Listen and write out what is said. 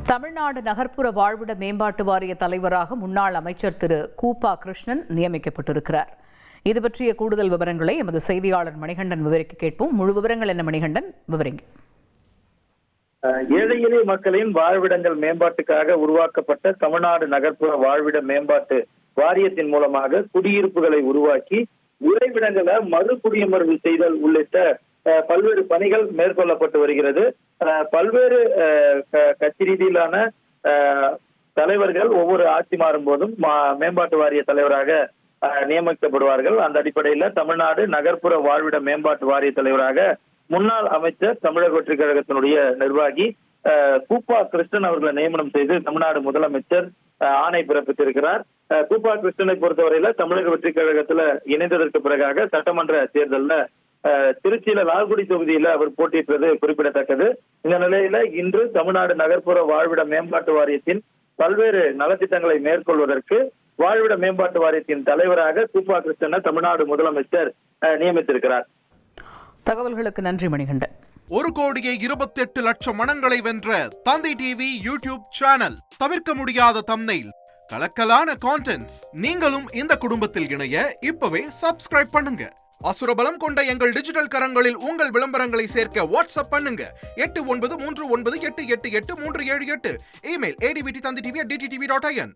தமிழ்நாடு நகர்ப்புற வாழ்விட மேம்பாட்டு வாரிய தலைவராக முன்னாள் அமைச்சர் திரு கூப்பா கிருஷ்ணன் நியமிக்கப்பட்டிருக்கிறார். இது பற்றிய கூடுதல் விவரங்களை எமது செய்தியாளர் மணிகண்டன் விவரிக்க கேட்போம். முழு விவரங்கள் என்ன மணிகண்டன், விவரிங்க. ஏழை எளிய மக்களின் வாழ்விடங்கள் மேம்பாட்டுக்காக உருவாக்கப்பட்ட தமிழ்நாடு நகர்ப்புற வாழ்விட மேம்பாட்டு வாரியத்தின் மூலமாக குடியிருப்புகளை உருவாக்கி உறைவிடங்களை மறுகுடியமர்வு செய்தல் உள்ளிட்ட பல்வேறு பணிகள் மேற்கொள்ளப்பட்டு வருகிறது. பல்வேறு கட்சி ரீதியிலான தலைவர்கள் ஒவ்வொரு ஆட்சி மாறும் போதும் மேம்பாட்டு வாரிய தலைவராக நியமிக்கப்படுவார்கள். அந்த அடிப்படையில் தமிழ்நாடு நகர்ப்புற வாழ்விட மேம்பாட்டு வாரிய தலைவராக முன்னாள் அமைச்சர் தமிழக வெற்றி கழகத்தினுடைய நிர்வாகி கூப்பா கிருஷ்ணன் அவர்களை நியமனம் செய்து தமிழ்நாடு முதலமைச்சர் ஆணை பிறப்பித்திருக்கிறார். கூப்பா கிருஷ்ணனை பொறுத்தவரையில தமிழக வெற்றி கழகத்துல இணைந்ததற்கு பிறகாக சட்டமன்ற தேர்தலில் திருச்சியில லால்குடி தொகுதியில அவர் போட்டியிட்டது குறிப்பிடத்தக்கது. இந்த நிலையில இன்று தமிழ்நாடு நகர்ப்புற வாழ்விட மேம்பாட்டு வாரியத்தின் பல்வேறு நலத்திட்டங்களை மேற்கொள்வதற்கு வாழ்விட மேம்பாட்டு வாரியத்தின் தலைவராக கூப்பா கிருஷ்ணனை தமிழ்நாடு முதலமைச்சர் நியமித்திருக்கிறார். தகவல்களுக்கு நன்றி மணிகண்டன். 1,28,00,000 மனங்களை வென்ற தந்தி டிவி யூடியூப் சேனல். தவிர்க்க முடியாத தம்ப்நெயில், கலக்கலான கான்டென்ட்ஸ். நீங்களும் இந்த குடும்பத்தில் இணைய இப்பவே சப்ஸ்கிரைப் பண்ணுங்க. அசுரபலம் கொண்ட எங்கள் டிஜிட்டல் கரங்களில் உங்கள் விளம்பரங்களை சேர்க்க வாட்ஸ்அப் பண்ணுங்க. 8939888838. Email advtthanditv@dttv.in.